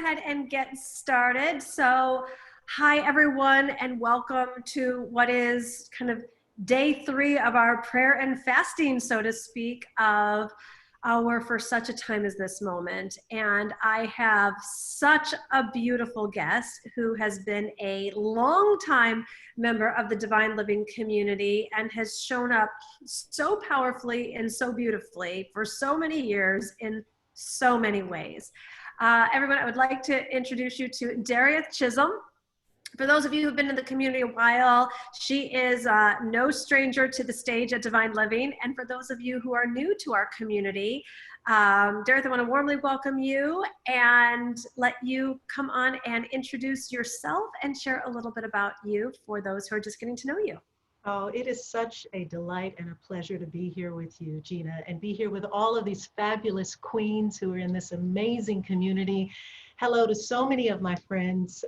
Ahead and get started. So, hi everyone, and welcome to what is kind of day 3 of our prayer and fasting, so to speak, of our For Such a Time as This moment. And I have such a beautiful guest who has been a long time member of the Divine Living community and has shown up so powerfully and so beautifully for so many years in so many ways. Everyone, I would like to introduce you to Darieth Chislom. For those of you who've been in the community a while, she is no stranger to the stage at Divine Living. And for those of you who are new to our community, Darieth, I want to warmly welcome you and let you come on and introduce yourself and share a little bit about you for those who are just getting to know you. Oh, it is such a delight and a pleasure to be here with you, Gina, and be here with all of these fabulous queens who are in this amazing community. Hello to so many of my friends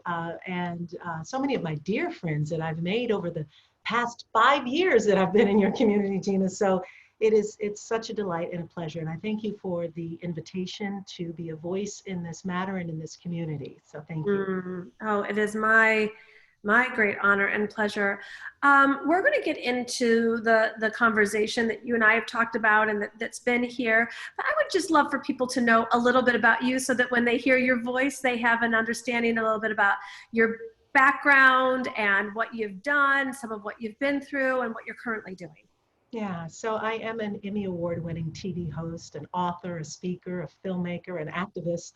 and so many of my dear friends that I've made over the past 5 years that I've been in your community, Gina. So it's such a delight and a pleasure. And I thank you for the invitation to be a voice in this matter and in this community. So thank you. Oh, it is my great honor and pleasure. We're going to get into the conversation that you and I have talked about and that's been here. But I would just love for people to know a little bit about you so that when they hear your voice, they have an understanding a little bit about your background and what you've done, some of what you've been through, and what you're currently doing. Yeah, so I am an Emmy Award-winning TV host, an author, a speaker, a filmmaker, an activist,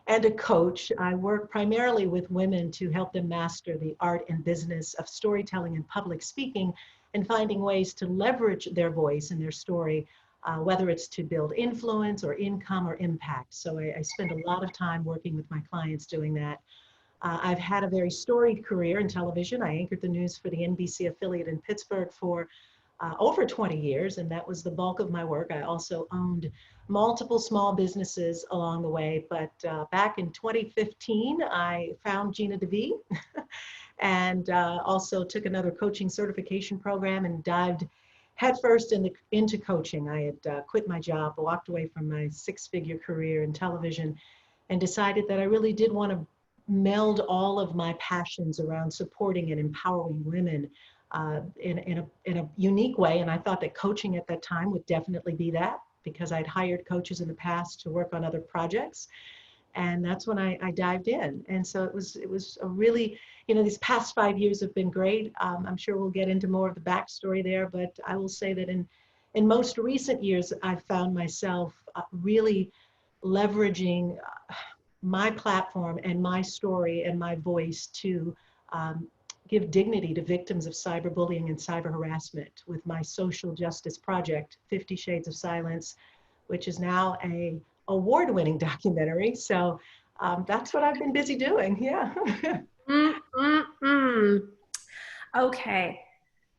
and a coach. I work primarily with women to help them master the art and business of storytelling and public speaking and finding ways to leverage their voice and their story, whether it's to build influence or income or impact. So I spend a lot of time working with my clients doing that. I've had a very storied career in television. I anchored the news for the NBC affiliate in Pittsburgh for over 20 years, and that was the bulk of my work. I also owned multiple small businesses along the way, but back in 2015, I found Gina DeVee and also took another coaching certification program and dived headfirst into coaching. I had quit my job, walked away from my 6-figure career in television, and decided that I really did want to meld all of my passions around supporting and empowering women in a unique way. And I thought that coaching at that time would definitely be that, because I'd hired coaches in the past to work on other projects. And that's when I dived in. And so it was a really, these past 5 years have been great. I'm sure we'll get into more of the backstory there, but I will say that in most recent years, I've found myself really leveraging my platform and my story and my voice to give dignity to victims of cyberbullying and cyber harassment with my social justice project, 50 Shades of Silence, which is now a award-winning documentary. So that's what I've been busy doing, yeah. Okay,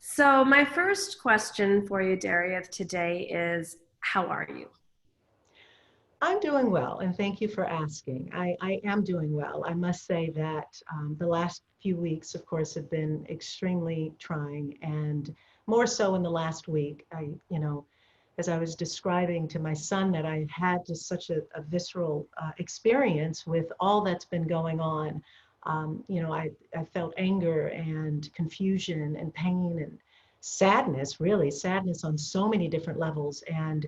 so my first question for you, Darieth, today is, how are you? I'm doing well, and thank you for asking. I am doing well. I must say that the last few weeks, of course, have been extremely trying, and more so in the last week. As I was describing to my son that I had just such a visceral experience with all that's been going on. I felt anger and confusion and pain and sadness, really, sadness on so many different levels. And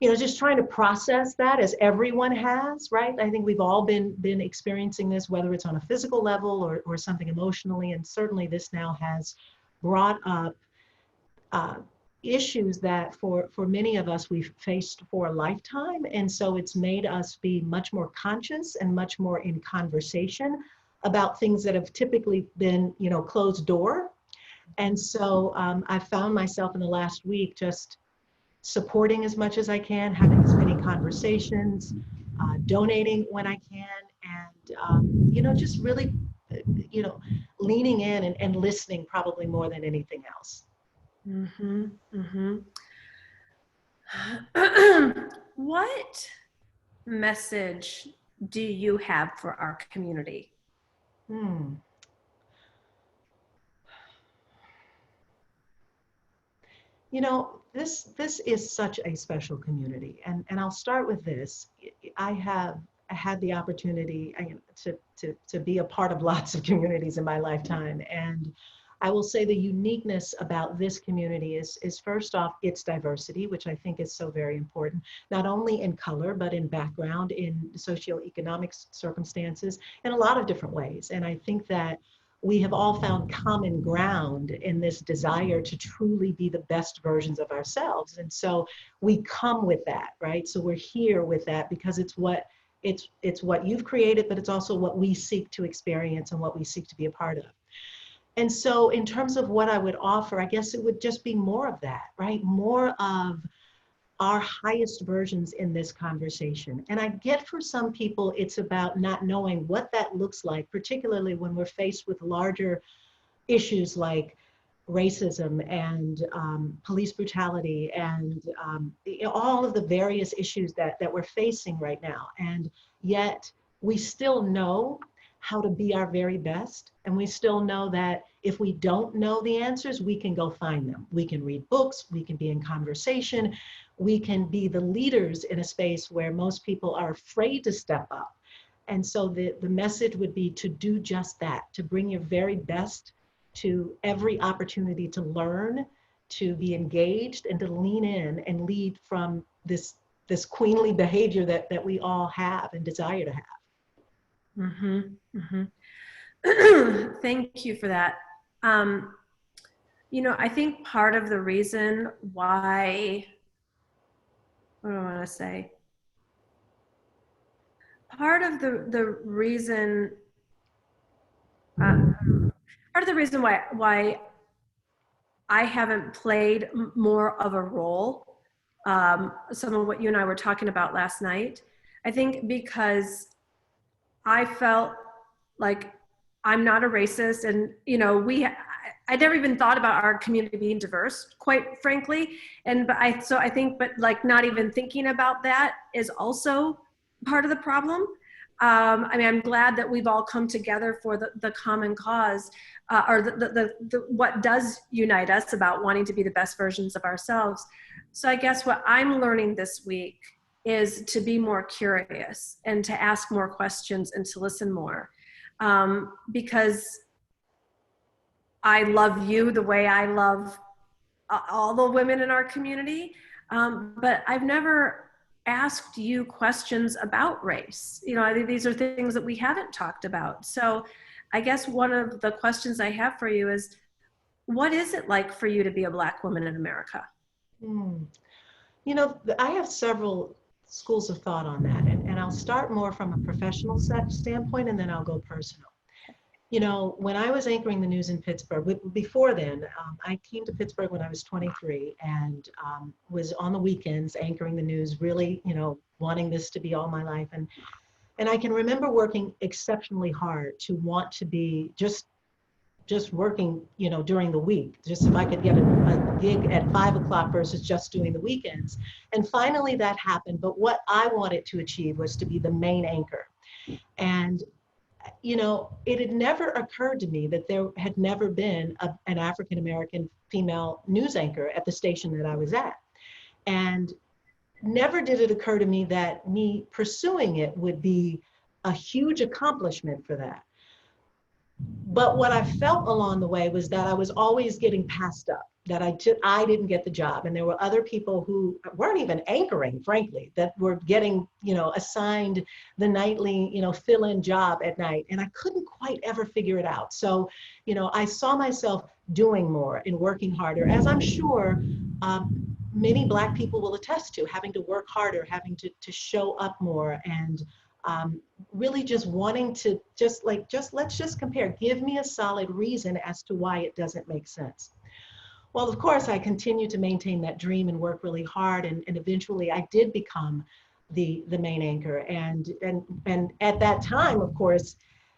just trying to process that, as everyone has, right? I think we've all been experiencing this, whether it's on a physical level or something emotionally. And certainly this now has brought up issues that for many of us we've faced for a lifetime. And so it's made us be much more conscious and much more in conversation about things that have typically been, closed door. And so I found myself in the last week just supporting as much as I can, having as many conversations, donating when I can, and just really, leaning in and listening probably more than anything else. Mm-hmm, mm-hmm. What message do you have for our community? This is such a special community, and I'll start with this. I have had the opportunity to be a part of lots of communities in my lifetime. And I will say the uniqueness about this community is first off, its diversity, which I think is so very important, not only in color, but in background, in socioeconomic circumstances, in a lot of different ways. And I think that we have all found common ground in this desire to truly be the best versions of ourselves. And so we come with that, right? So we're here with that because it's what you've created, but it's also what we seek to experience and what we seek to be a part of. And so in terms of what I would offer, I guess it would just be more of that, right? More of our highest versions in this conversation. And I get for some people, it's about not knowing what that looks like, particularly when we're faced with larger issues like racism and police brutality and all of the various issues that we're facing right now. And yet we still know how to be our very best. And we still know that if we don't know the answers, we can go find them. We can read books, we can be in conversation, we can be the leaders in a space where most people are afraid to step up. And so the message would be to do just that, to bring your very best to every opportunity to learn, to be engaged, and to lean in and lead from this queenly behavior that we all have and desire to have. Mm-hmm. Mm-hmm. Thank you for that. I think part of the reason why, what do I want to say? Part of the reason, why I haven't played more of a role, some of what you and I were talking about last night, I think because I felt like I'm not a racist, and I never even thought about our community being diverse, quite frankly. But I think like not even thinking about that is also part of the problem. I'm glad that we've all come together for the common cause, or the what does unite us about wanting to be the best versions of ourselves. So I guess what I'm learning this week is to be more curious and to ask more questions and to listen more, because I love you the way I love all the women in our community, but I've never asked you questions about race. I think these are things that we haven't talked about. So I guess one of the questions I have for you is, what is it like for you to be a Black woman in America? I have several schools of thought on that, and I'll start more from a professional standpoint, and then I'll go personal. When I was anchoring the news in Pittsburgh, before then, I came to Pittsburgh when I was 23 and was on the weekends anchoring the news, really, wanting this to be all my life. And I can remember working exceptionally hard to want to be just working, during the week, just if I could get a gig at 5 o'clock versus just doing the weekends. And finally that happened. But what I wanted to achieve was to be the main anchor. And it had never occurred to me that there had never been an African-American female news anchor at the station that I was at. And never did it occur to me that me pursuing it would be a huge accomplishment for that. But what I felt along the way was that I was always getting passed up, that I didn't get the job. And there were other people who weren't even anchoring, frankly, that were getting, assigned the nightly, fill-in job at night. And I couldn't quite ever figure it out. So, I saw myself doing more and working harder, as I'm sure many Black people will attest to, having to work harder, having to show up more, and really just wanting to let's just compare. Give me a solid reason as to why it doesn't make sense. Well, of course, I continued to maintain that dream and work really hard, and eventually I did become the main anchor. And at that time, of course,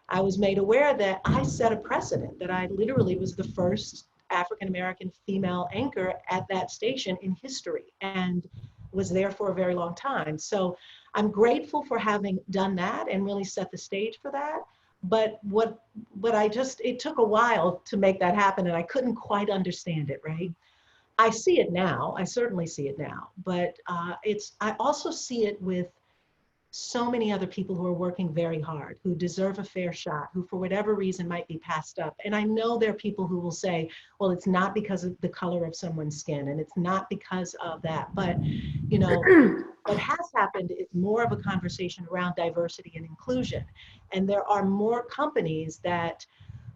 I was made aware that I set a precedent, that I literally was the first African-American female anchor at that station in history, and was there for a very long time. So I'm grateful for having done that and really set the stage for that. But it took a while to make that happen, and I couldn't quite understand it, right? I see it now, I certainly see it now, but I also see it with so many other people who are working very hard, who deserve a fair shot, who for whatever reason might be passed up. And I know there are people who will say, well, it's not because of the color of someone's skin, and it's not because of that. But, you know, what has happened is more of a conversation around diversity and inclusion. And there are more companies that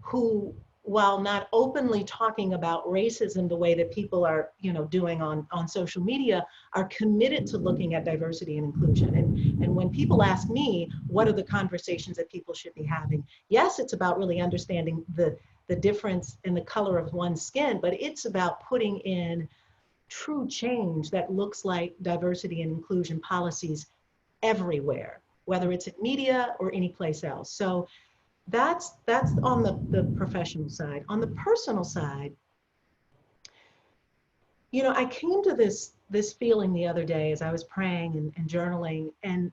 who, while not openly talking about racism the way that people are, you know, doing on social media, are committed to looking at diversity and inclusion. And when people ask me, what are the conversations that people should be having? Yes, it's about really understanding the difference in the color of one's skin, but it's about putting in true change that looks like diversity and inclusion policies everywhere, whether it's in media or any place else. So that's on the professional side. On the personal side, you know, I came to this feeling the other day as I was praying and journaling, and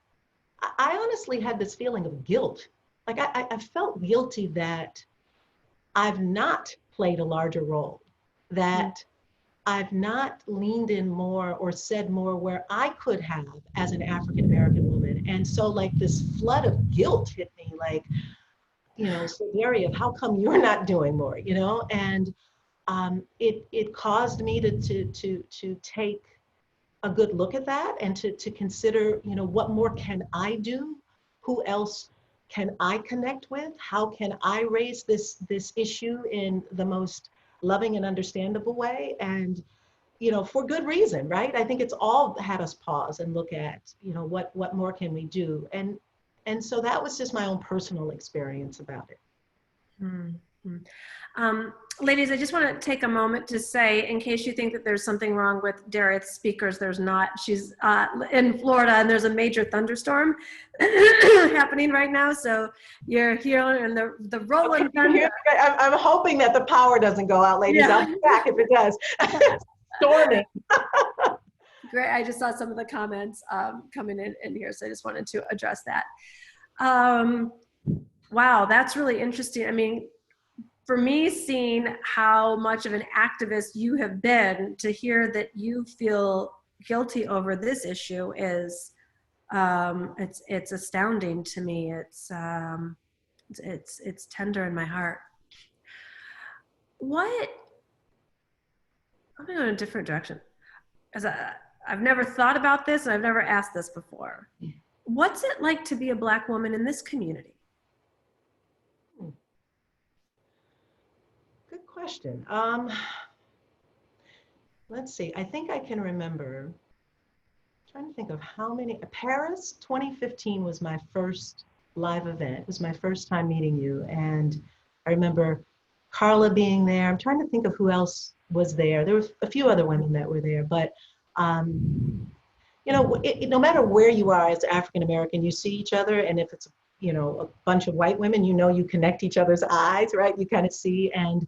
I honestly had this feeling of guilt. Like I felt guilty that I've not played a larger role, that I've not leaned in more or said more where I could have as an African American woman. And so like this flood of guilt hit me, like, you know, so Darieth, how come you're not doing more, you know? And it caused me to take a good look at that and to consider, you know, what more can I do? Who else can I connect with? How can I raise this issue in the most loving and understandable way? And, you know, for good reason, right? I think it's all had us pause and look at, you know, what more can we do? And so that was just my own personal experience about it. Mm-hmm. Ladies, I just want to take a moment to say, in case you think that there's something wrong with Darieth's speakers, there's not. She's in Florida, and there's a major thunderstorm happening right now. So you're hearing the rolling thunder. I'm hoping that the power doesn't go out, ladies. Yeah. I'll be back if it does. Storming. Great. I just saw some of the comments coming in here, so I just wanted to address that. Wow, that's really interesting. I mean, for me, seeing how much of an activist you have been, to hear that you feel guilty over this issue is, it's astounding to me. It's tender in my heart. What? I'm going to go in a different direction. I've never thought about this, and I've never asked this before. What's it like to be a Black woman in this community? Good question. Let's see. I think I can remember. I'm trying to think of how many. Paris 2015 was my first live event. It was my first time meeting you, and I remember Carla being there. I'm trying to think of who else was there. There were a few other women that were there, but you know, no matter where you are as African American, you see each other, and if it's, you know, a bunch of white women, you know, you connect each other's eyes, right? You kind of see, and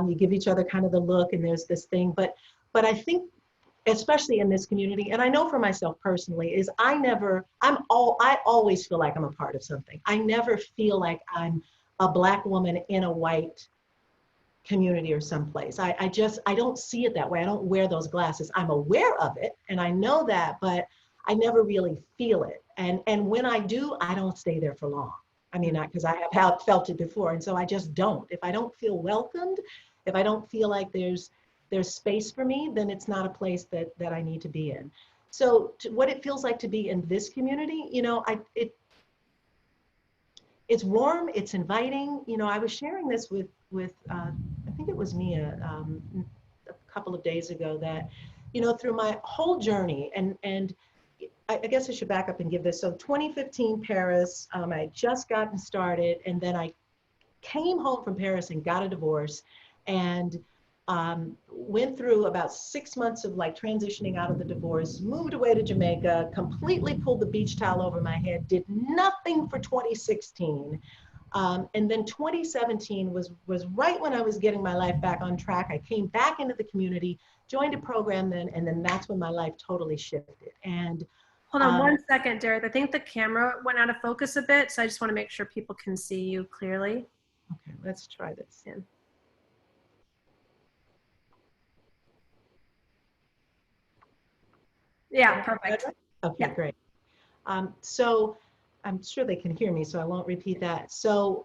you give each other kind of the look, and there's this thing. But I think, especially in this community, and I know for myself personally, is I always feel like I'm a part of something. I never feel like I'm a Black woman in a white community or someplace. I don't see it that way. I don't wear those glasses. I'm aware of it, and I know that, but I never really feel it. And when I do, I don't stay there for long. I mean, because I have felt it before, and so I just don't. If I don't feel welcomed, if I don't feel like there's space for me, then it's not a place that I need to be in. So what it feels like to be in this community, you know, it's warm, it's inviting. You know, I was sharing this with I think it was Mia a couple of days ago, that, you know, through my whole journey, and I guess I should back up and give this. So 2015 Paris, I had just gotten started, and then I came home from Paris and got a divorce, and went through about 6 months of like transitioning out of the divorce, moved away to Jamaica, completely pulled the beach towel over my head, did nothing for 2016. And then 2017 was right when I was getting my life back on track. I came back into the community, joined a program then, and then that's when my life totally shifted. And hold on 1 second, Darieth. I think the camera went out of focus a bit, so I just want to make sure people can see you clearly. Okay, let's try this. Yeah, perfect. Okay, yeah. Great. So I'm sure they can hear me, so I won't repeat that. So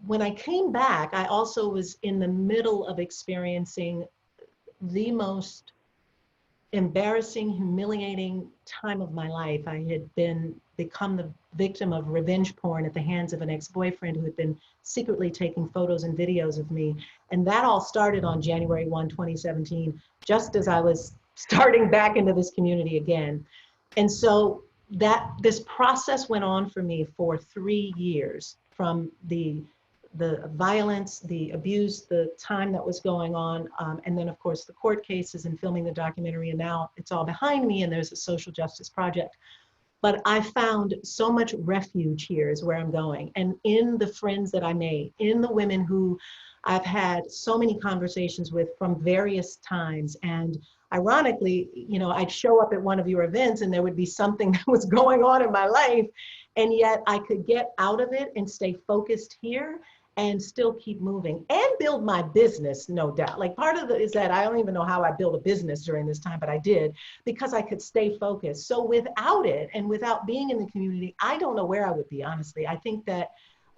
when I came back, I also was in the middle of experiencing the most embarrassing, humiliating time of my life. I had become the victim of revenge porn at the hands of an ex-boyfriend who had been secretly taking photos and videos of me. And that all started on January 2017, just as I was starting back into this community again. And so this process went on for me for 3 years, from the violence, the abuse, the time that was going on, and then of course the court cases and filming the documentary, and now it's all behind me and there's a social justice project. But I found so much refuge here is where I'm going. And in the friends that I made, in the women who I've had so many conversations with from various times. And ironically, I'd show up at one of your events and there would be something that was going on in my life. And yet I could get out of it and stay focused here and still keep moving and build my business, no doubt. Like part of it is that I don't even know how I built a business during this time, but I did because I could stay focused. So without it and without being in the community, I don't know where I would be, honestly. I think that,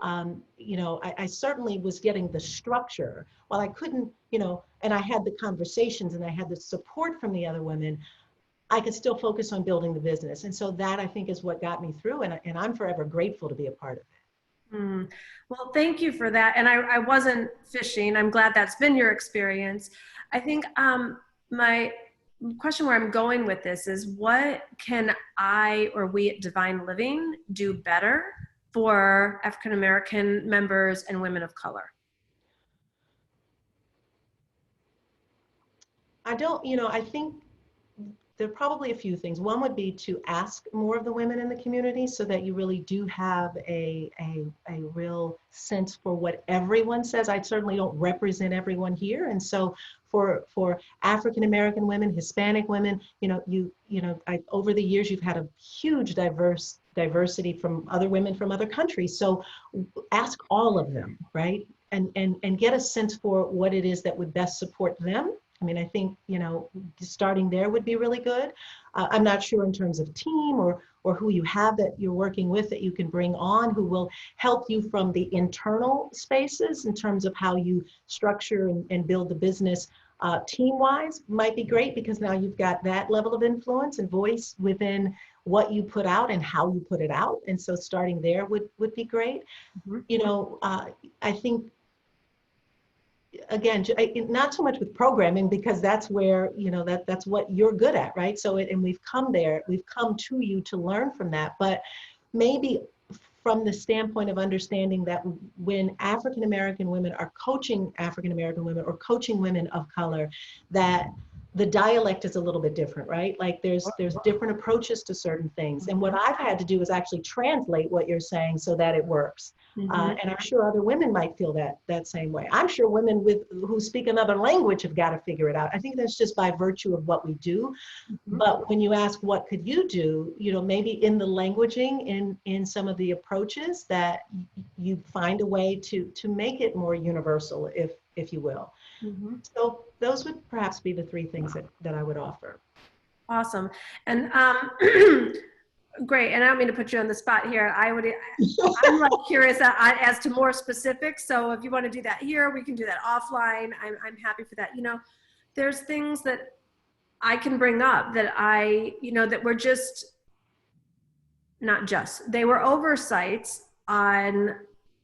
I certainly was getting the structure while I couldn't, and I had the conversations and I had the support from the other women. I could still focus on building the business. And so that I think is what got me through. And I'm forever grateful to be a part of it. Well, thank you for that. And I wasn't fishing. I'm glad that's been your experience. I think my question where I'm going with this is, what can I or we at Divine Living do better for African American members and women of color? I think there are probably a few things. One would be to ask more of the women in the community so that you really do have a real sense for what everyone says. I certainly don't represent everyone here. And so for African American women, Hispanic women, over the years, you've had a huge diversity from other women from other countries. So ask all of them, right? And get a sense for what it is that would best support them. I mean, I think, starting there would be really good. I'm not sure in terms of team or who you have that you're working with that you can bring on who will help you from the internal spaces in terms of how you structure and build the business team-wise might be great, because now you've got that level of influence and voice within what you put out and how you put it out. And so starting there would be great. I think, again, not so much with programming, because that's where, that's what you're good at, right? So, and we've come to you to learn from that, but maybe from the standpoint of understanding that when African American women are coaching African American women or coaching women of color, that the dialect is a little bit different, right? Like there's different approaches to certain things. And what I've had to do is actually translate what you're saying so that it works. And I'm sure other women might feel that same way. I'm sure women who speak another language have got to figure it out. I think that's just by virtue of what we do. But when you ask what could you do, maybe in the languaging, in some of the approaches, that you find a way to make it more universal, if you will. So those would perhaps be the three things that I would offer. Awesome. And great. And I don't mean to put you on the spot here. I'm like curious as to more specifics. So if you want to do that here, we can do that offline. I'm happy for that. There's things that I can bring up that that were they were oversights on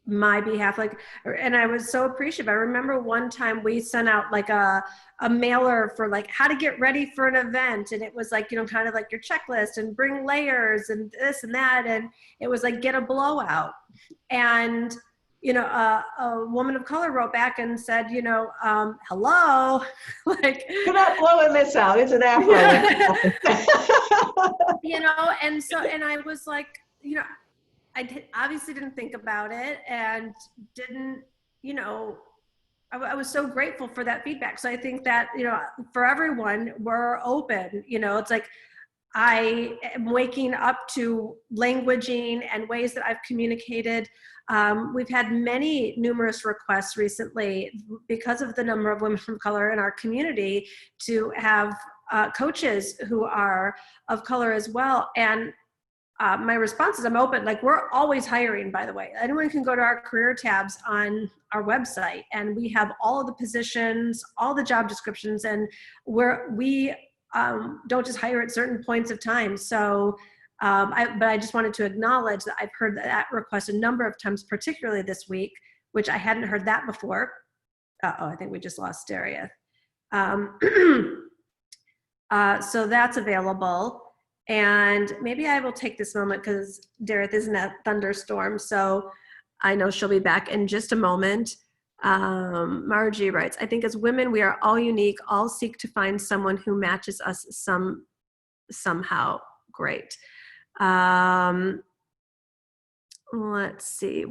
my behalf, and I was so appreciative. I remember one time we sent out like a mailer for like how to get ready for an event, and it was like, kind of like your checklist and bring layers and this and that, and it was like get a blowout. And a woman of color wrote back and said, hello, like, you're not blowing this out. It's an afro. And I was like, obviously didn't think about it and didn't, I was so grateful for that feedback. So I think that, for everyone, we're open, it's like, I am waking up to languaging and ways that I've communicated. We've had numerous requests recently because of the number of women of color in our community to have coaches who are of color as well. And my response is I'm open. Like, we're always hiring, by the way. Anyone can go to our career tabs on our website, and we have all of the positions, all the job descriptions, and we don't just hire at certain points of time. So, but I just wanted to acknowledge that I've heard that request a number of times, particularly this week, which I hadn't heard that before. Uh-oh, I think we just lost Darieth. So that's available. And maybe I will take this moment because Darieth is in a thunderstorm. So I know she'll be back in just a moment. Margie writes, I think as women, we are all unique, all seek to find someone who matches us somehow. Great. Let's see,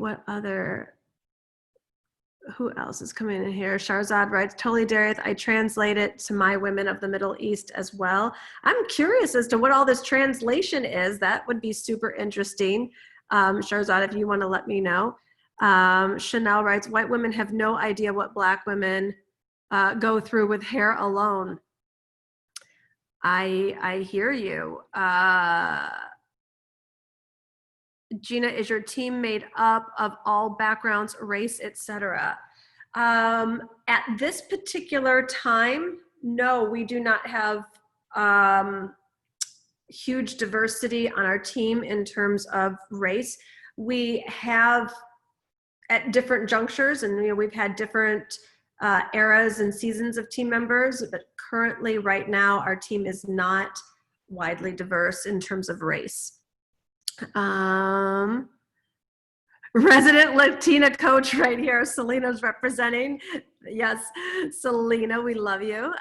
who else is coming in here? Sharzad writes, totally Darieth, I translate it to my women of the Middle East as well. I'm curious as to what all this translation is. That would be super interesting. Sharzad, if you want to let me know. Chanel writes, white women have no idea what Black women go through with hair alone. I hear you. Gina, is your team made up of all backgrounds, race, etc.? At this particular time, no, we do not have huge diversity on our team in terms of race. We have at different junctures, and we've had different eras and seasons of team members, but currently right now our team is not widely diverse in terms of race. Resident Latina coach right here, Selena's representing. Yes, Selena, we love you.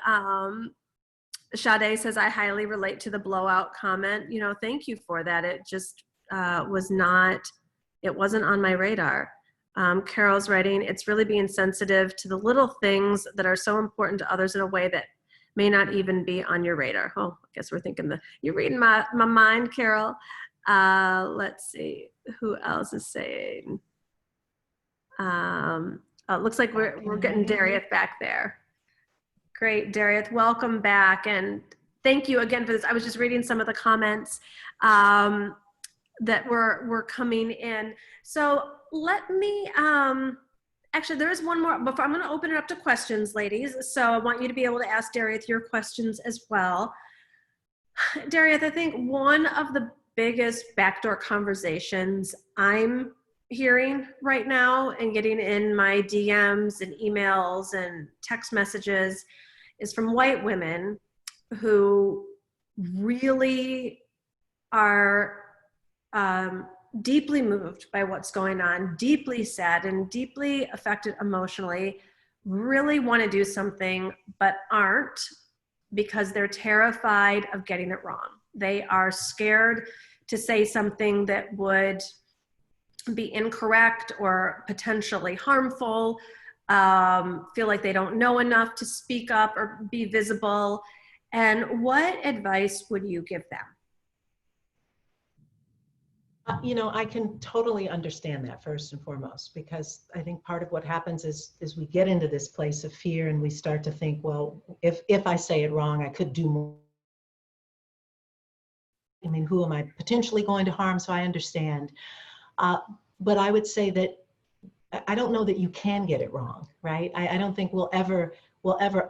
Sade says, I highly relate to the blowout comment. Thank you for that. It just wasn't on my radar. Carol's writing, it's really being sensitive to the little things that are so important to others in a way that may not even be on your radar. Oh, I guess we're thinking you're reading my mind, Carol. Let's see who else is saying. It looks like we're getting Darieth back there. Great, Darieth, welcome back, and thank you again for this. I was just reading some of the comments that were coming in. So let me actually, there is one more before. I'm going to open it up to questions, ladies. So I want you to be able to ask Darieth your questions as well. Darieth, I think one of the biggest backdoor conversations I'm hearing right now and getting in my DMs and emails and text messages is from white women who really are deeply moved by what's going on, deeply sad and deeply affected emotionally, really want to do something but aren't because they're terrified of getting it wrong. They are scared to say something that would be incorrect or potentially harmful, feel like they don't know enough to speak up or be visible. And what advice would you give them? I can totally understand that first and foremost, because I think part of what happens is we get into this place of fear and we start to think, well, if I say it wrong, I could do more. I mean, who am I potentially going to harm? So I understand. But I would say that I don't know that you can get it wrong, right? I don't think we'll ever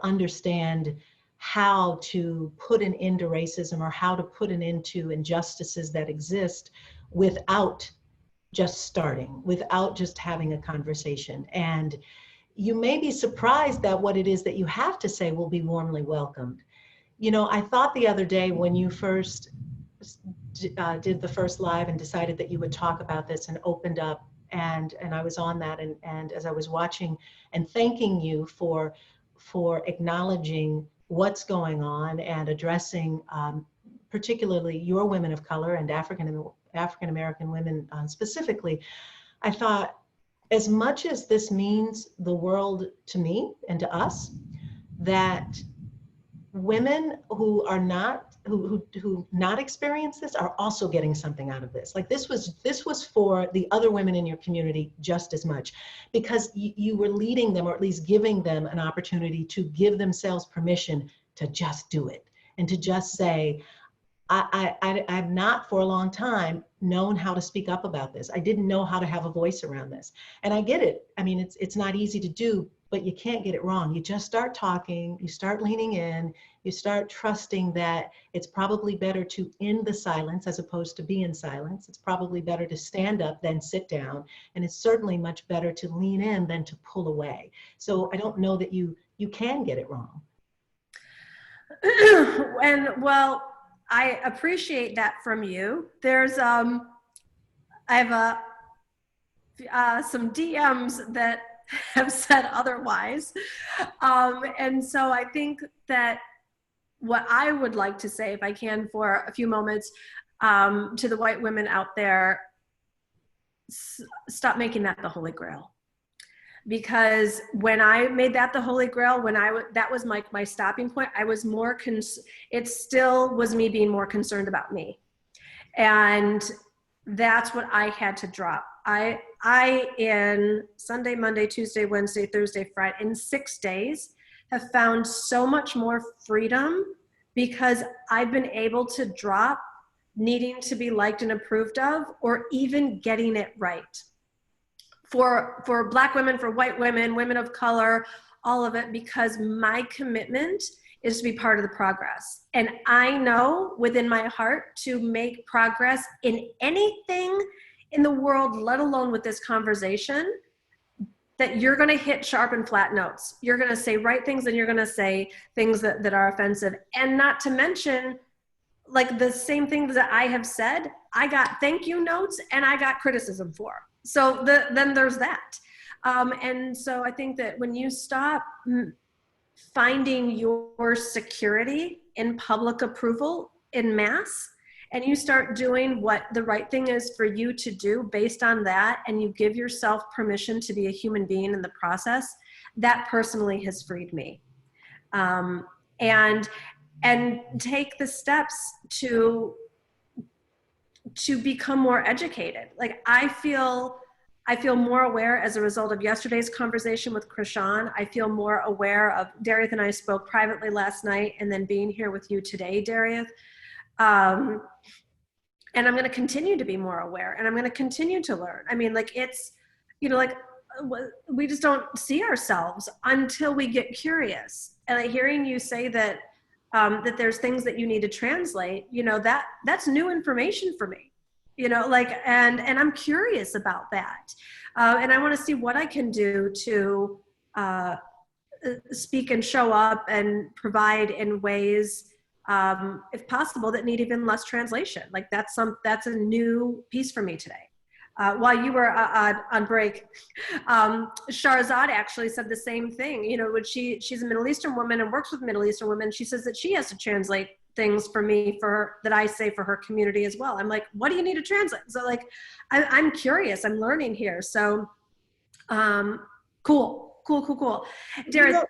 understand how to put an end to racism or how to put an end to injustices that exist without just starting, without just having a conversation. And you may be surprised that what it is that you have to say will be warmly welcomed. I thought the other day when you first did the first live and decided that you would talk about this and opened up, and I was on that, and as I was watching and thanking you for acknowledging what's going on and addressing particularly your women of color and African-American women specifically, I thought, as much as this means the world to me and to us, that women who are not who not experience this are also getting something out of this. Like this was for the other women in your community just as much, because you were leading them, or at least giving them an opportunity to give themselves permission to just do it and to just say, I've not for a long time known how to speak up about this. I didn't know how to have a voice around this. And I get it. I mean, it's not easy to do, but you can't get it wrong. You just start talking, you start leaning in, you start trusting that it's probably better to end the silence as opposed to be in silence. It's probably better to stand up than sit down. And it's certainly much better to lean in than to pull away. So I don't know that you can get it wrong. And well, I appreciate that from you. There's I have some DMs that have said otherwise. And so I think that what I would like to say, if I can, for a few moments, to the white women out there, stop making that the Holy Grail. Because when I made that the Holy Grail, that was my stopping point. I was more, it still was me being more concerned about me. And that's what I had to drop. I in Sunday, Monday, Tuesday, Wednesday, Thursday, Friday, in 6 days, have found so much more freedom because I've been able to drop needing to be liked and approved of, or even getting it right. For Black women, for white women, women of color, all of it, because my commitment is to be part of the progress. And I know within my heart to make progress in anything in the world, let alone with this conversation, that you're going to hit sharp and flat notes. You're going to say right things, and you're going to say things that are offensive. And not to mention, like, the same things that I have said, I got thank you notes and I got criticism for. So then there's that. And so I think that when you stop finding your security in public approval in mass, and you start doing what the right thing is for you to do based on that, and you give yourself permission to be a human being in the process, that personally has freed me. And take the steps to become more educated. Like, I feel more aware as a result of yesterday's conversation with Krishan. I feel more aware of, Darieth and I spoke privately last night, and then being here with you today, Darieth. And I'm going to continue to be more aware, and I'm going to continue to learn. I mean, like, it's, like, we just don't see ourselves until we get curious. And like, hearing you say that, that there's things that you need to translate, that's new information for me, like, and I'm curious about that. And I want to see what I can do to speak and show up and provide in ways, if possible, that need even less translation. Like, that's a new piece for me today. While you were on break, Shahrazad actually said the same thing. When she's a Middle Eastern woman and works with Middle Eastern women, she says that she has to translate things for me that I say for her community as well. I'm like, what do you need to translate? So, like, I'm curious. I'm learning here. So, cool. Darieth,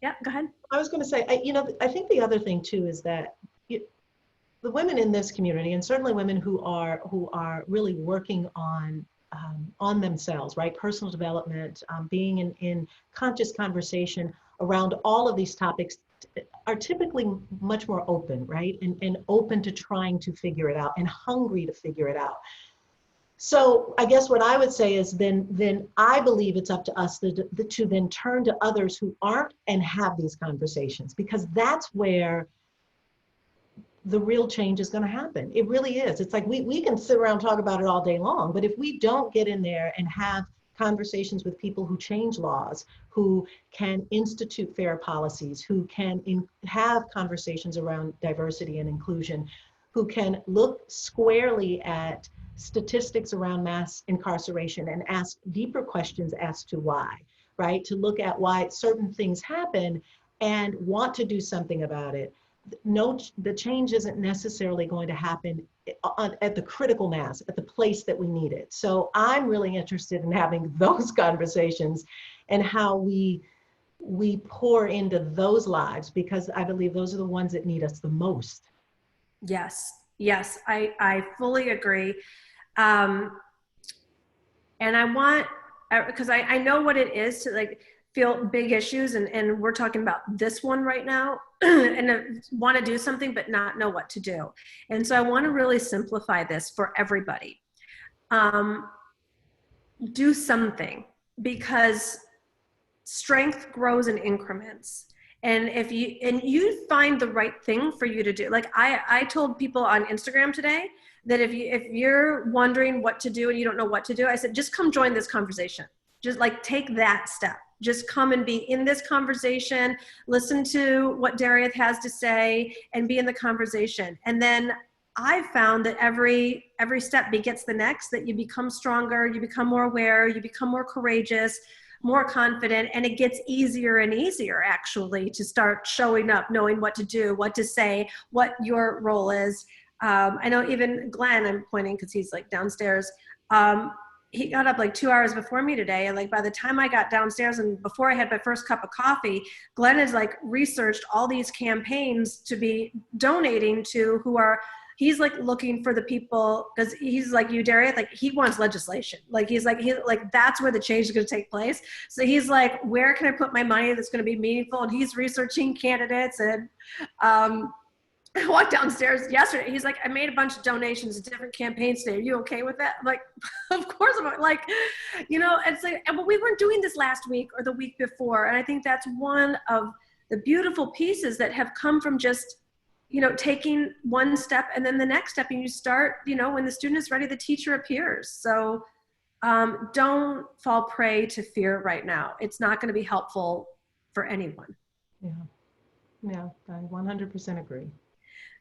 yeah, go ahead. I was going to say, I think the other thing too is that the women in this community, and certainly women who are really working on themselves, right? Personal development, being in conscious conversation around all of these topics, are typically much more open, right? And open to trying to figure it out, and hungry to figure it out. So I guess what I would say is then I believe it's up to us to then turn to others who aren't and have these conversations, because that's where the real change is going to happen. It really is. It's like we can sit around and talk about it all day long, but if we don't get in there and have conversations with people who change laws, who can institute fair policies, who can have conversations around diversity and inclusion, who can look squarely at statistics around mass incarceration and ask deeper questions as to why, right? To look at why certain things happen and want to do something about it. No, the change isn't necessarily going to happen at the critical mass, at the place that we need it. So I'm really interested in having those conversations and how we pour into those lives, because I believe those are the ones that need us the most. Yes, I fully agree. And I want, because I know what it is to, like, feel big issues, and we're talking about this one right now, and want to do something but not know what to do. And so I want to really simplify this for everybody. Do something, because strength grows in increments. And if you find the right thing for you to do, like I told people on Instagram today that if you're wondering what to do and you don't know what to do, I said, just come join this conversation. Just like take that step. Just come and be in this conversation, listen to what Darieth has to say, and be in the conversation. And then I've found that every step begets the next, that you become stronger, you become more aware, you become more courageous, more confident, and it gets easier and easier actually to start showing up, knowing what to do, what to say, what your role is. I know even Glenn, I'm pointing because he's like downstairs, he got up like 2 hours before me today. And like by the time I got downstairs and before I had my first cup of coffee, Glenn has like researched all these campaigns to be donating to who are, he's like looking for the people, because he's like you, Darieth, like he wants legislation. Like he's like, that's where the change is going to take place. So he's like, where can I put my money that's going to be meaningful? And he's researching candidates. And I walked downstairs yesterday. He's like, I made a bunch of donations to different campaigns today. Are you okay with that? I'm like, of course I'm like, you know, it's like, but we weren't doing this last week or the week before. And I think that's one of the beautiful pieces that have come from just, you know, taking one step and then the next step, and you start, you know, when the student is ready, the teacher appears. So don't fall prey to fear right now. It's not going to be helpful for anyone. Yeah. Yeah, I 100% agree.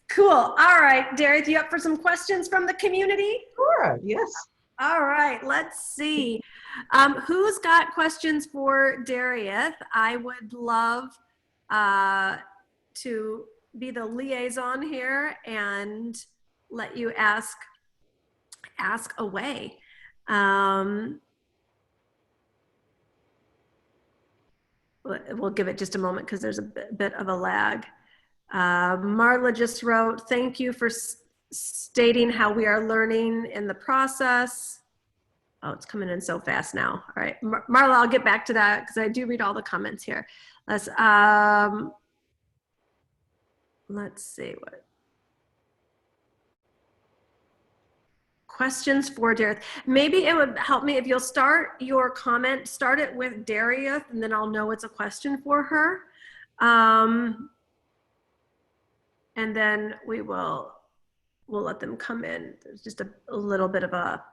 Cool. All right, Darieth, you up for some questions from the community? Sure, yes. All right, let's see. Who's got questions for Darieth? I would love to be the liaison here and let you ask away. We'll give it just a moment because there's a bit of a lag. Marla just wrote, thank you for stating how we are learning in the process. Oh, it's coming in so fast now. All right, Marla, I'll get back to that because I do read all the comments here. Let's see what questions for Darieth. Maybe it would help me if you'll start your comment, start it with Darieth, and then I'll know it's a question for her. And then we'll let them come in. There's just a little bit of a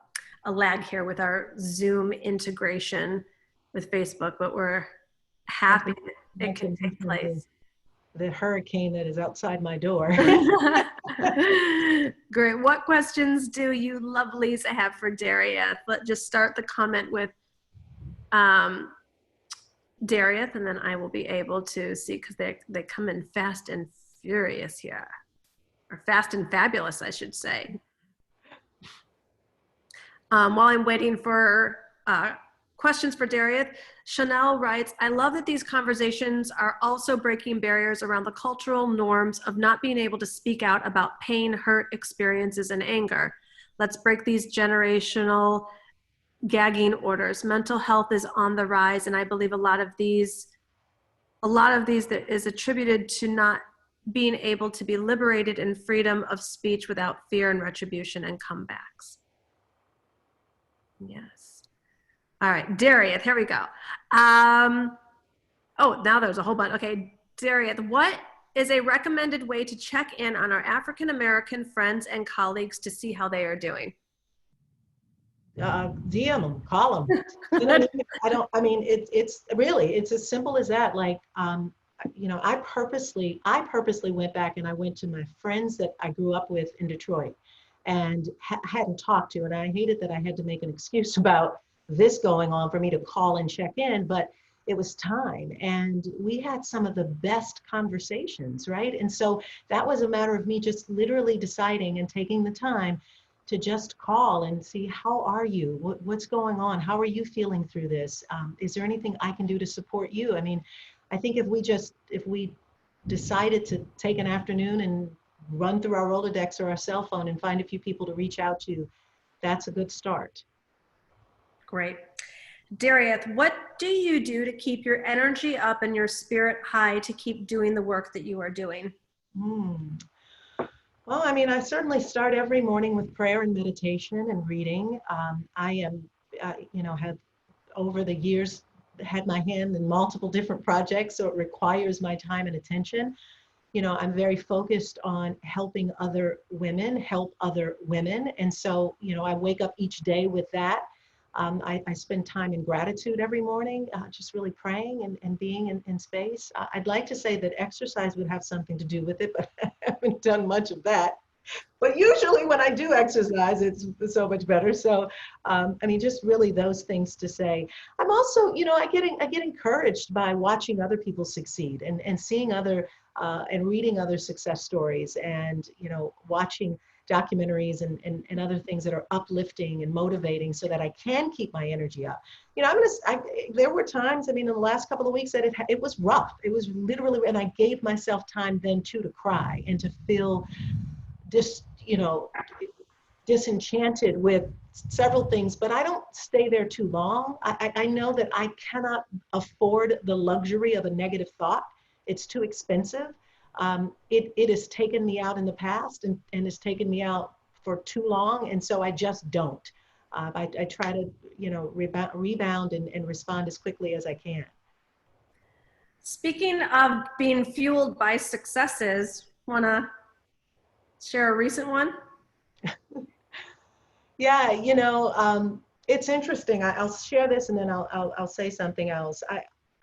lag here with our Zoom integration with Facebook, but we're happy it can take place. The hurricane that is outside my door. Great. What questions do you lovelies have for Darieth? Let's just start the comment with Darieth, and then I will be able to see, because they come in fast and furious here, or fast and fabulous, I should say. While I'm waiting for questions for Darieth, Chanel writes, I love that these conversations are also breaking barriers around the cultural norms of not being able to speak out about pain, hurt, experiences, and anger. Let's break these generational gagging orders. Mental health is on the rise, and I believe a lot of these that is attributed to not being able to be liberated in freedom of speech without fear and retribution and comebacks. Yes. All right, Darieth, here we go. Oh, now there's a whole bunch. Okay, Darieth, what is a recommended way to check in on our African-American friends and colleagues to see how they are doing? DM them, call them. It's really, it's as simple as that. Like, you know, I purposely went back and I went to my friends that I grew up with in Detroit and hadn't talked to, and I hated that I had to make an excuse about this going on for me to call and check in, but it was time, and we had some of the best conversations, right? And so that was a matter of me just literally deciding and taking the time to just call and see, how are you? What's going on? How are you feeling through this? Is there anything I can do to support you? I mean, I think if we decided to take an afternoon and run through our Rolodex or our cell phone and find a few people to reach out to, that's a good start. Great. Darieth, what do you do to keep your energy up and your spirit high to keep doing the work that you are doing? Hmm. Well, I mean, I certainly start every morning with prayer and meditation and reading. I am, have over the years had my hand in multiple different projects, so it requires my time and attention. I'm very focused on helping other women help other women. And so, I wake up each day with that. I spend time in gratitude every morning, just really praying and being in space. I'd like to say that exercise would have something to do with it, but I haven't done much of that. But usually when I do exercise, it's so much better. So, I mean, just really those things to say. I'm also, I get encouraged by watching other people succeed and seeing other and reading other success stories and, watching documentaries and other things that are uplifting and motivating so that I can keep my energy up. There were times, I mean, in the last couple of weeks that it was rough. It was literally, and I gave myself time then too to cry and to feel dis, you know, disenchanted with several things, but I don't stay there too long. I know that I cannot afford the luxury of a negative thought. It's too expensive. It has taken me out in the past and has taken me out for too long. And so I just don't. I try to, rebound and respond as quickly as I can. Speaking of being fueled by successes, want to share a recent one? Yeah, it's interesting. I'll share this and then I'll say something else.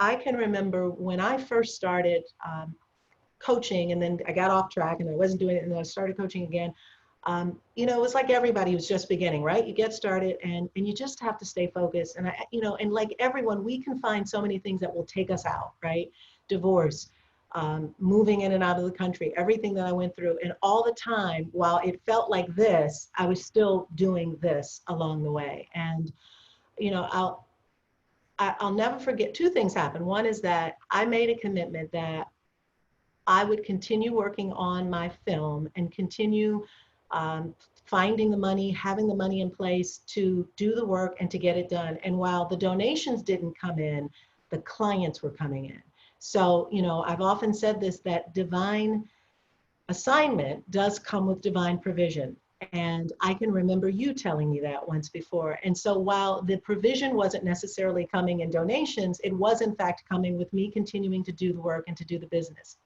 I can remember when I first started coaching and then I got off track and I wasn't doing it and then I started coaching again. It was like everybody was just beginning, right? You get started and you just have to stay focused. And and like everyone, we can find so many things that will take us out, right? Divorce, moving in and out of the country, everything that I went through. And all the time, while it felt like this, I was still doing this along the way. And, you know, I'll, I'll never forget two things happened. One is that I made a commitment that I would continue working on my film and continue finding the money, having the money in place to do the work and to get it done. And while the donations didn't come in, the clients were coming in. So, I've often said this, that divine assignment does come with divine provision. And I can remember you telling me that once before. And so while the provision wasn't necessarily coming in donations, it was in fact coming with me continuing to do the work and to do the business.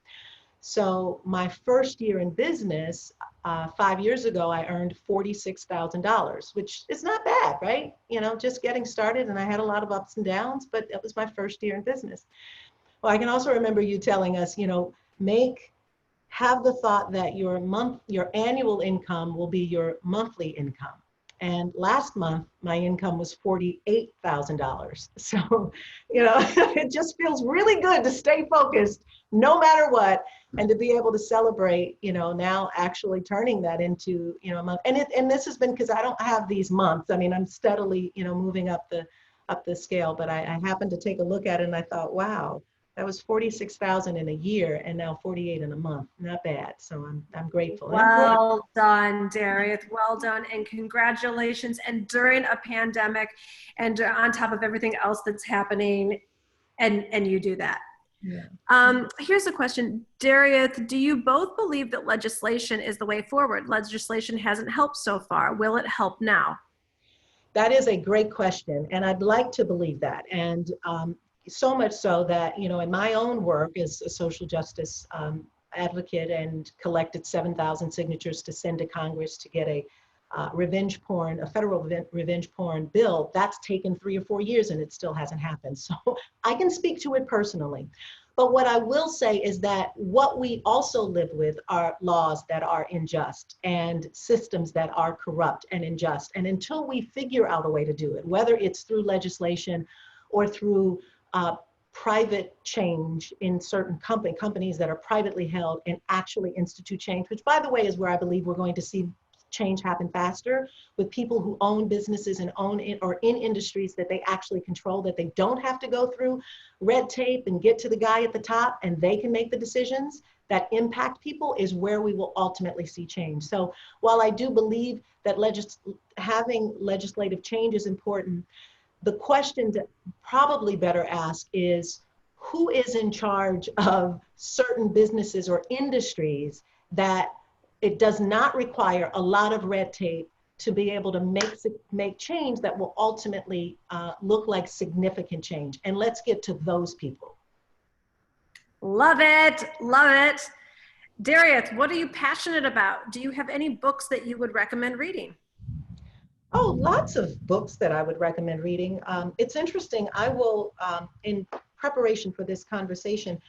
So my first year in business, 5 years ago, I earned $46,000, which is not bad, right? Just getting started, and I had a lot of ups and downs, but that was my first year in business. Well, I can also remember you telling us, have the thought that your annual income will be your monthly income. And last month, my income was $48,000. So, it just feels really good to stay focused no matter what, and to be able to celebrate, now actually turning that into, a month. And this has been because I don't have these months. I mean, I'm steadily, moving up the scale, but I happened to take a look at it and I thought, wow, that was 46,000 in a year and now 48 in a month. Not bad. So I'm grateful. And Well done, Darieth. Well done, and congratulations. And during a pandemic, and on top of everything else that's happening, and you do that. Yeah. Here's a question, Darieth. Do you both believe that legislation is the way forward? Legislation hasn't helped so far. Will it help now? That is a great question, and I'd like to believe that. And so much so that, in my own work as a social justice advocate and collected 7,000 signatures to send to Congress to get a federal revenge porn bill, that's taken 3 or 4 years and it still hasn't happened. So I can speak to it personally. But what I will say is that what we also live with are laws that are unjust and systems that are corrupt and unjust. And until we figure out a way to do it, whether it's through legislation or through private change in certain companies that are privately held and actually institute change, which by the way is where I believe we're going to see change happen faster, with people who own businesses and or in industries that they actually control, that they don't have to go through red tape and get to the guy at the top and they can make the decisions that impact people, is where we will ultimately see change. So while I do believe that having legislative change is important, the question to probably better ask is, who is in charge of certain businesses or industries that it does not require a lot of red tape to be able to make change that will ultimately look like significant change? And let's get to those people. Love it. Love it. Darieth, what are you passionate about? Do you have any books that you would recommend reading? Oh, lots of books that I would recommend reading. It's interesting. I will, in preparation for this conversation,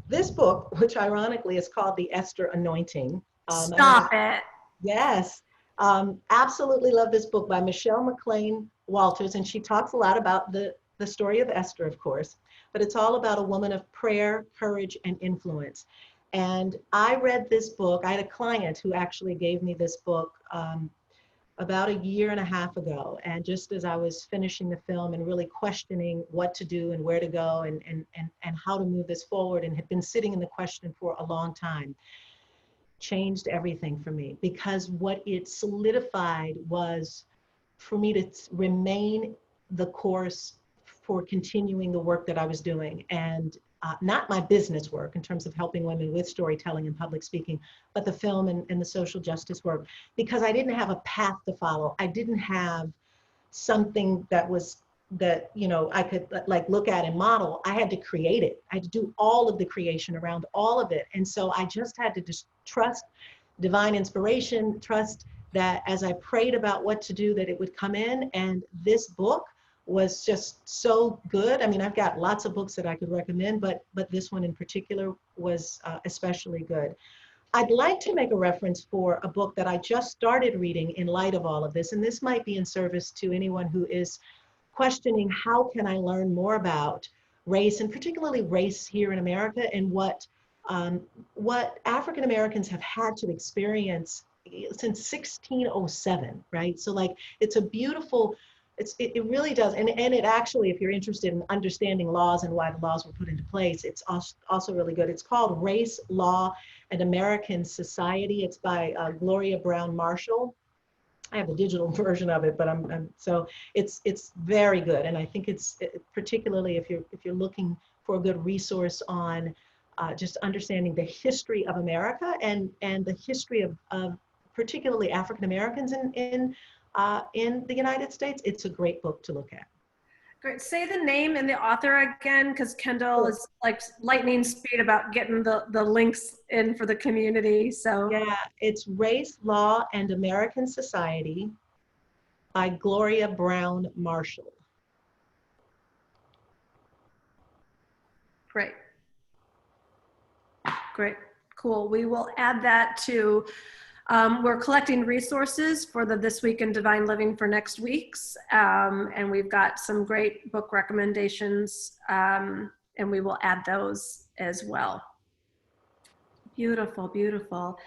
this book, which ironically is called The Esther Anointing. Stop it. Yes, absolutely love this book by Michelle McLean Walters, and she talks a lot about the story of Esther, of course, but it's all about a woman of prayer, courage, and influence. And I read this book. I had a client who actually gave me this book about a year and a half ago. And just as I was finishing the film and really questioning what to do and where to go and how to move this forward, and had been sitting in the question for a long time, changed everything for me, because what it solidified was for me to remain the course for continuing the work that I was doing. And not my business work in terms of helping women with storytelling and public speaking, but the film and the social justice work, because I didn't have a path to follow. I didn't have something that I could like look at and model. I had to create it. I had to do all of the creation around all of it. And so I just had to just trust divine inspiration, trust that as I prayed about what to do, that it would come in. And this book was just so good. I mean, I've got lots of books that I could recommend, but this one in particular was especially good. I'd like to make a reference for a book that I just started reading in light of all of this, and this might be in service to anyone who is questioning, how can I learn more about race, and particularly race here in America, and what African Americans have had to experience since 1607, right? So like, it's a beautiful, it really does. And it actually, if you're interested in understanding laws and why the laws were put into place, it's also really good. It's called Race, Law, and American Society. It's by Gloria Brown Marshall. I have a digital version of it, but so it's very good. And I think it's particularly if you're looking for a good resource on just understanding the history of America and the history of particularly African Americans in the United States, it's a great book to look at. Great. Say the name and the author again, because Kendall is like lightning speed about getting the links in for the community. So yeah, it's Race, Law, and American Society by Gloria Brown Marshall. Great. Great. Cool. We will add that to, we're collecting resources for the This Week in Divine Living for next week's. And we've got some great book recommendations, and we will add those as well. Beautiful, beautiful.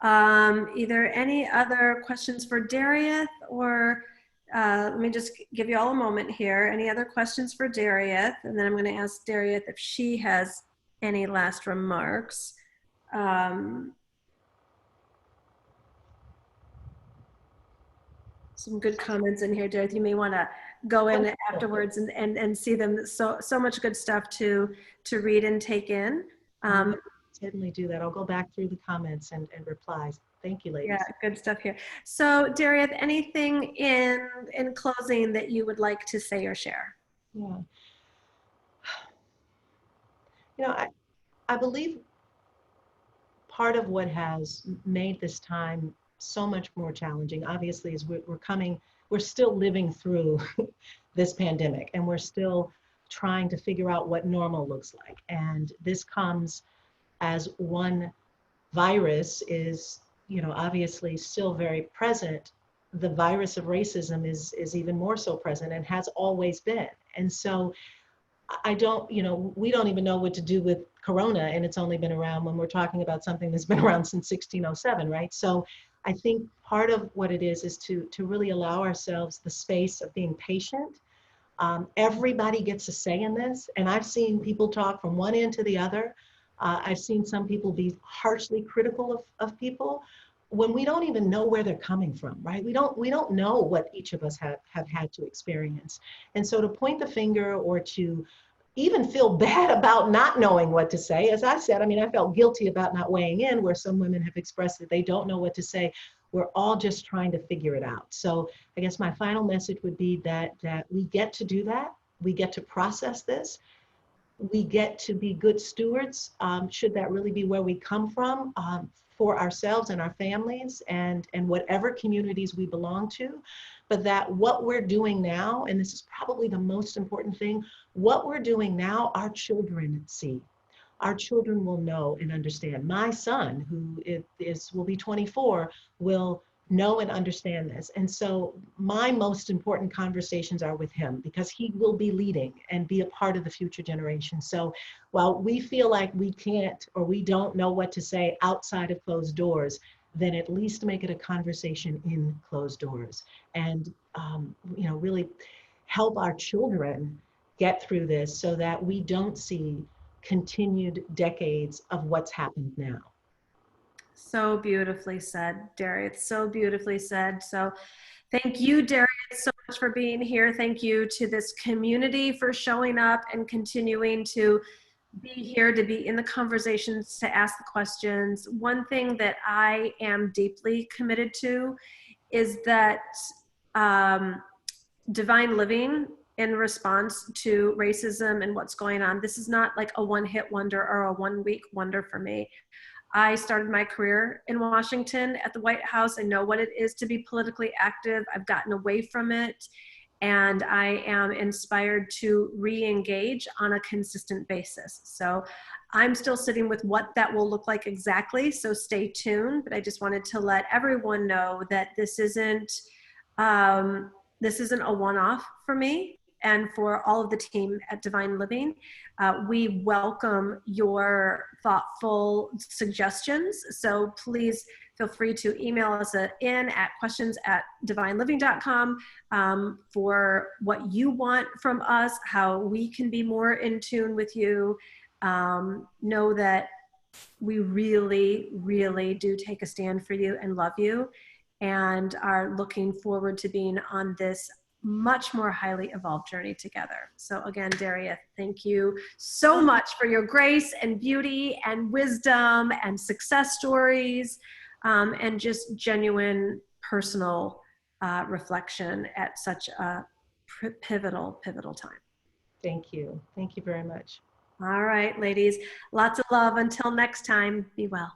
Either any other questions for Darieth, or let me just give you all a moment here. Any other questions for Darieth? And then I'm going to ask Darieth if she has any last remarks. Some good comments in here, Darieth. You may want to go in afterwards and see them. So much good stuff to read and take in. Certainly do that. I'll go back through the comments and replies. Thank you, ladies. Yeah, good stuff here. So Darieth, anything in closing that you would like to say or share? Yeah. You know, I believe part of what has made this time so much more challenging, obviously, is we're still living through this pandemic, and we're still trying to figure out what normal looks like. And this comes as one virus is, obviously still very present. The virus of racism is even more so present and has always been. And so we don't even know what to do with Corona, and it's only been around, when we're talking about something that's been around since 1607, right? So I think part of what it is to really allow ourselves the space of being patient. Everybody gets a say in this, and I've seen people talk from one end to the other. I've seen some people be harshly critical of people, when we don't even know where they're coming from, right? We don't know what each of us have had to experience. And so to point the finger or to even feel bad about not knowing what to say, as I said, I mean, I felt guilty about not weighing in, where some women have expressed that they don't know what to say. We're all just trying to figure it out. So I guess my final message would be that we get to do that. We get to process this. We get to be good stewards, should that really be where we come from, for ourselves and our families and whatever communities we belong to. But that what we're doing now, and this is probably the most important thing, what we're doing now, our children see. Our children will know and understand. My son, who will be 24, will know and understand this. And so my most important conversations are with him, because he will be leading and be a part of the future generation. So while we feel like we can't or we don't know what to say outside of closed doors, then at least make it a conversation in closed doors, and really help our children get through this so that we don't see continued decades of what's happened now. So beautifully said, Darieth. So beautifully said. So thank you, Darieth, so much for being here. Thank you to this community for showing up and continuing to be here, to be in the conversations, to ask the questions. One thing that I am deeply committed to is that divine living in response to racism and what's going on. This is not like a one-hit wonder or a one-week wonder for me. I started my career in Washington at the White House. I know what it is to be politically active. I've gotten away from it, and I am inspired to re-engage on a consistent basis. So I'm still sitting with what that will look like exactly, so stay tuned. But I just wanted to let everyone know that this isn't a one-off for me and for all of the team at Divine Living. We welcome your thoughtful suggestions. So please feel free to email us in at questions@divineliving.com for what you want from us, how we can be more in tune with you. Know that we really, really do take a stand for you and love you, and are looking forward to being on this much more highly evolved journey together. So again, Darieth, thank you so much for your grace and beauty and wisdom and success stories, and just genuine personal reflection at such a pivotal time. Thank you. Thank you very much. All right, ladies, lots of love. Until next time, be well.